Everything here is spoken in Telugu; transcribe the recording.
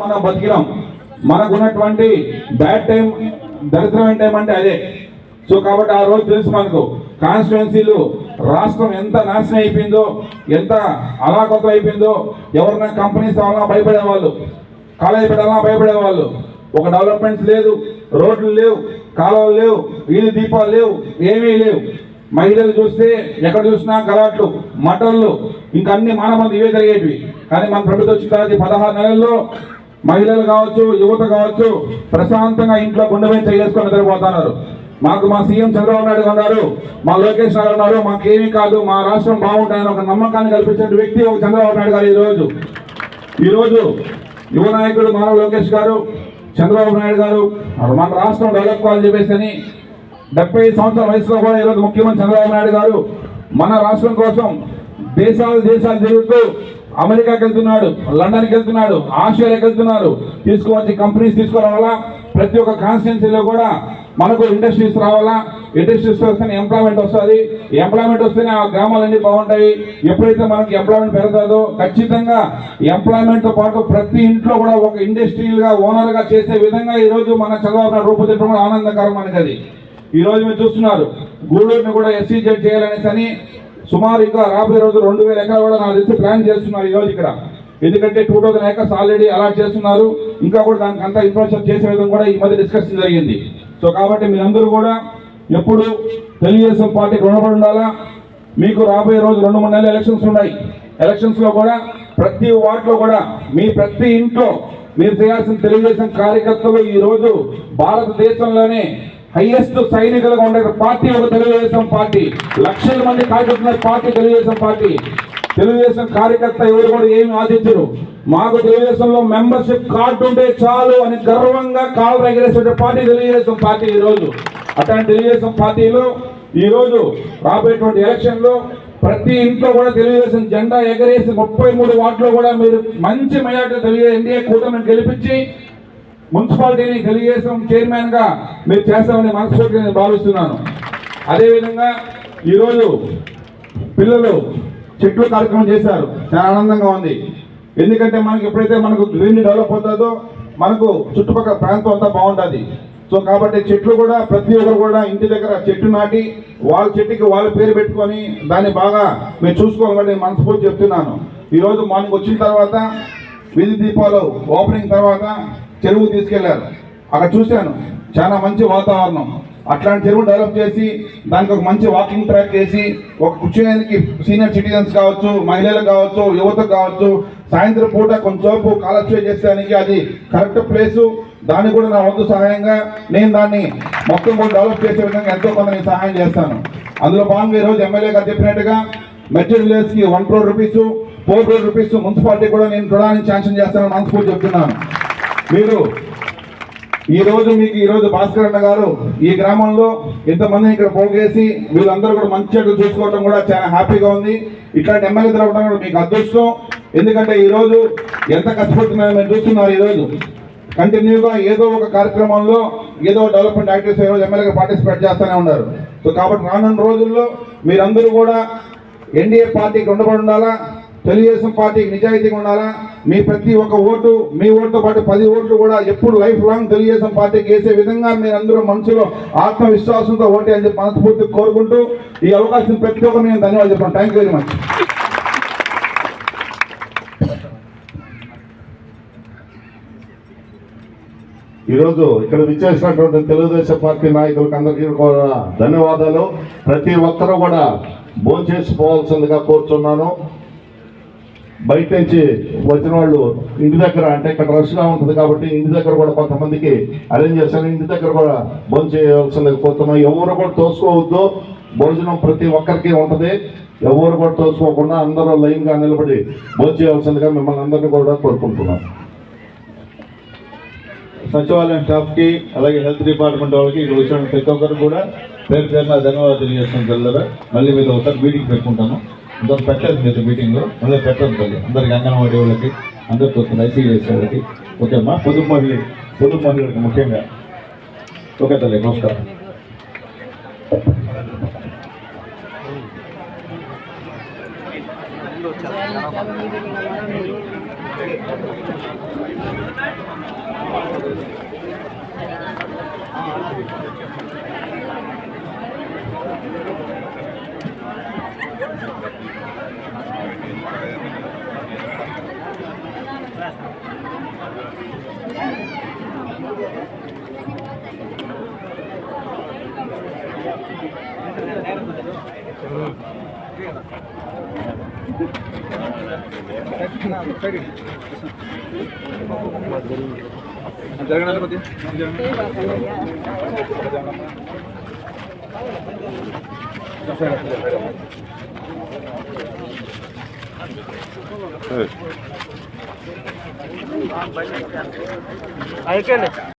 మనం బతికినాం. మనకున్నటువంటి బ్యాడ్ టైం, దరిద్రమైన టైం అంటే అదే. సో కాబట్టి ఆ రోజు తెలుసు మనకు కాన్స్టిట్యున్సీలు రాష్ట్రం ఎంత నాశనం అయిపోయిందో, ఎంత అలాకొత్త అయిపోయిందో. ఎవరైనా కంపెనీస్ అవ్వాలన్నా భయపడేవాళ్ళు, కాలేజీ పెట్టాలన్నా భయపడేవాళ్ళు. ఒక డెవలప్మెంట్స్ లేదు, రోడ్లు లేవు, కాలువలు లేవు, వీధి దీపాలు లేవు, ఏమీ లేవు. మహిళలు చూస్తే ఎక్కడ చూసినా గలాట్లు, మటన్లు, ఇంకా అన్ని మానవంతు ఇవే జరిగేటివి. కానీ మన ప్రభుత్వం వచ్చిన తర్వాత 16 నెలల్లో మహిళలు కావచ్చు, యువత కావచ్చు, ప్రశాంతంగా ఇంట్లో గుండె చేసుకొని నిద్రపోతున్నారు. మాకు మా సీఎం చంద్రబాబు నాయుడు ఉన్నారు, మా లోకేష్ నాయుడు ఉన్నారు, మాకేమీ కాదు, మా రాష్ట్రం బాగుంటాయని ఒక నమ్మకాన్ని కల్పించిన వ్యక్తి ఒక చంద్రబాబు నాయుడు గారు. ఈరోజు యువ నాయకుడు మానవ లోకేష్ గారు, చంద్రబాబు నాయుడు గారు మన రాష్ట్రం డెవలప్ కావాలని చెప్పేసి 75 సంవత్సరాల వయసులో కూడా ఈరోజు ముఖ్యమంత్రి చంద్రబాబు నాయుడు గారు మన రాష్ట్రం కోసం దేశాలు తిరుగుతూ అమెరికాకి వెళ్తున్నాడు, లండన్కి వెళ్తున్నాడు, ఆస్ట్రేలియాకి వెళ్తున్నారు. తీసుకువచ్చి కంపెనీస్ తీసుకురావాలా, ప్రతి ఒక్క కాన్స్టిట్యున్సీలో కూడా మనకు ఇండస్ట్రీస్ రావాలా. ఇండస్ట్రీస్ వస్తేనే ఎంప్లాయ్మెంట్ వస్తుంది, ఎంప్లాయ్మెంట్ వస్తేనే ఆ గ్రామాలన్నీ బాగుంటాయి. ఎప్పుడైతే మనకి ఎంప్లాయ్మెంట్ పెరుగుతుందో ఖచ్చితంగా ఎంప్లాయ్మెంట్తో పాటు ప్రతి ఇంట్లో కూడా ఒక ఇండస్ట్రియల్గా ఓనర్గా చేసే విధంగా ఈరోజు మన చంద్రబాబు నాయుడు రూపుదిద్దడం ఆనందకరం మనకి. అది ఈరోజు మీరు చూస్తున్నారు, గూడూరుని కూడా ఎస్సీజెడ్ చేయాలనేసి అని సుమారు ఇంకా రాబోయే రోజు 2000 ఎకరాలు కూడా నాకు తెలిసి ప్లాన్ చేస్తున్నారు ఈరోజు ఇక్కడ. ఎందుకంటే 2000 ఏకర్స్ ఆల్రెడీ అలాట్ చేస్తున్నారు. ఇంకా కూడా దానికి అంతా ఇన్ఫ్రాస్ట్రక్చర్ చేసే విధంగా కూడా ఈ మధ్య డిస్కషన్ జరిగింది. సో కాబట్టి మీరందరూ కూడా ఎప్పుడు తెలుగుదేశం పార్టీకి రుణపడి ఉండాలా. మీకు రాబోయే రోజు 2-3 నెలలు ఎలక్షన్స్ ఉన్నాయి. ఎలక్షన్స్లో కూడా ప్రతి వార్డులో కూడా మీ ప్రతి ఇంట్లో మీరు చేయాల్సిన తెలుగుదేశం కార్యకర్తలు ఈరోజు భారతదేశంలోనే హైయెస్ట్ సైనికులుగా ఉండే పార్టీ ఒక తెలుగుదేశం పార్టీ. లక్షల మంది కార్యకర్తల పార్టీ తెలుగుదేశం పార్టీ. తెలుగుదేశం కార్యకర్త ఎవరు కూడా ఏమి ఆశించరు. మాకు తెలుగుదేశంలో మెంబర్షిప్ కార్డు ఉంటే చాలు అని గర్వంగా కాలు ఎగరేసే పార్టీ తెలుగుదేశం పార్టీ ఈరోజు. అట్లాంటి తెలుగుదేశం పార్టీలో ఈరోజు రాబోయేటువంటి ఎలక్షన్లో ప్రతి ఇంట్లో కూడా తెలుగుదేశం జెండా ఎగరేసి 33 వార్డులో కూడా మీరు మంచి మెజార్టీ తెలుగుదేశం ఎన్డీఏ కూటమిని గెలిపించి మున్సిపాలిటీని తెలుగుదేశం చైర్మన్ గా మీరు చేస్తామని మనస్ఫూర్తిగా నేను భావిస్తున్నాను. అదేవిధంగా ఈరోజు పిల్లలు చెట్లు కార్యక్రమం చేశారు, చాలా ఆనందంగా ఉంది. ఎందుకంటే మనకి ఎప్పుడైతే మనకు గ్రీన్ డెవలప్ అవుతుందో మనకు చుట్టుపక్కల ప్రాంతం అంతా బాగుంటుంది. సో కాబట్టి చెట్లు కూడా ప్రతి ఒక్కరు కూడా ఇంటి దగ్గర చెట్టు నాటి వాళ్ళ చెట్టుకి వాళ్ళ పేరు పెట్టుకొని దాన్ని బాగా మీరు చూసుకోవాలని నేను మనస్ఫూర్తి చెప్తున్నాను. ఈరోజు మార్నింగ్ వచ్చిన తర్వాత వీధి దీపాలు ఓపెనింగ్ తర్వాత చెరువు తీసుకెళ్లారు. అక్కడ చూశాను, చాలా మంచి వాతావరణం. అట్లాంటి చెరువు డెవలప్ చేసి దానికి ఒక మంచి వాకింగ్ ట్రాక్ చేసి ఒక కూర్చోడానికి సీనియర్ సిటిజన్స్ కావచ్చు, మహిళలు కావచ్చు, యువత కావచ్చు, సాయంత్రం పూట కొంచెంసేపు కాలక్షేపం చేసేదానికి అది కరెక్ట్ ప్లేసు. దాన్ని కూడా నా వంతు సహాయంగా నేను దాన్ని మొత్తం కూడా డెవలప్ చేసే విధంగా ఎంతో కొంత నేను సహాయం చేస్తాను. అందులో భాగంగా ఈరోజు ఎమ్మెల్యే గారు చెప్పినట్టుగా మెట్రో విలేజ్కి 1 crore rupees, 4 crore rupees municipality కూడా నేను రుణాన్ని శాంక్షన్ చేస్తానని మనస్ఫూర్తి చెప్తున్నాను. మీరు ఈరోజు భాస్కర్ అన్న గారు ఈ గ్రామంలో ఇంతమందిని ఇక్కడ పోగేసి వీళ్ళందరూ కూడా మంచిగా చూసుకోవడం కూడా చాలా హ్యాపీగా ఉంది. ఇట్లాంటి ఎమ్మెల్యే దొరకడం కూడా మీకు అదృష్టం. ఎందుకంటే ఈరోజు ఎంత కష్టపడుతున్నారో మీరు చూస్తున్నారు. ఈరోజు కంటిన్యూగా ఏదో ఒక కార్యక్రమంలో ఏదో డెవలప్మెంట్ యాక్టివిటీస్ ఈరోజు ఎమ్మెల్యేగా పార్టిసిపేట్ చేస్తూనే ఉన్నారు. సో కాబట్టి రానున్న రోజుల్లో మీరందరూ కూడా ఎన్డీఏ పార్టీకి రుణపడి ఉండాలా, తెలుగుదేశం పార్టీకి నిజాయితీగా ఉండాలా. మీ ప్రతి ఒక్క ఓటు, మీ ఓటుతో పాటు 10 ఓట్లు కూడా ఎప్పుడు లైఫ్ లాంగ్ తెలుగుదేశం పార్టీకి వేసే విధంగా మీరందరూ మనసులో ఆత్మవిశ్వాసంతో ఓటే అని చెప్పి మనస్ఫూర్తి కోరుకుంటూ ఈ అవకాశం ప్రతి ఒక్కరు నేను ధన్యవాదాలు చెప్పాను. Thank you very much. ఈరోజు ఇక్కడ విచ్చేసినటువంటి తెలుగుదేశం పార్టీ నాయకులకు అందరికీ కూడా ధన్యవాదాలు. ప్రతి ఒక్కరూ కూడా భోంచేసిపోవాల్సిందిగా కోరుతున్నాను. బయట నుంచి వచ్చిన వాళ్ళు ఇంటి దగ్గర, అంటే ఇక్కడ రష్గా ఉంటుంది కాబట్టి ఇంటి దగ్గర కూడా కొంతమందికి అరేంజ్ చేశాను. ఇంటి దగ్గర కూడా భోజనం చేయవలసిందిగా కోరుతున్నాం. ఎవరు కూడా తోసుకోవద్దు, భోజనం ప్రతి ఒక్కరికి ఉంటుంది. ఎవరు కూడా తోసుకోకుండా అందరూ లైన్గా నిలబడి భోజనం చేయవలసిందిగా మిమ్మల్ని అందరినీ కూడా కోరుకుంటున్నాం. సచివాలయం స్టాఫ్కి అలాగే హెల్త్ డిపార్ట్మెంట్ వాళ్ళకి ఇక్కడ వచ్చిన ప్రతి ఒక్కరు కూడా పేరు పేరున ధన్యవాదాలు తెలియజేస్తాను. తెల్లరా మళ్ళీ మీరు ఒకసారి మీటింగ్ పెట్టుకుంటాను. అందరూ పెట్టలేదు మీరు మీటింగ్లో, మళ్ళీ పెట్టదు తల్లి అందరికి, అంగన్వాడీ వాళ్ళకి అందరికి వస్తుంది, ఐసీఎస్ వాళ్ళకి. ఓకే అమ్మా, పొదుపు మహిళలకు ముఖ్యంగా. ఓకే తల్లి, నమస్కారం. అయిపోయింది.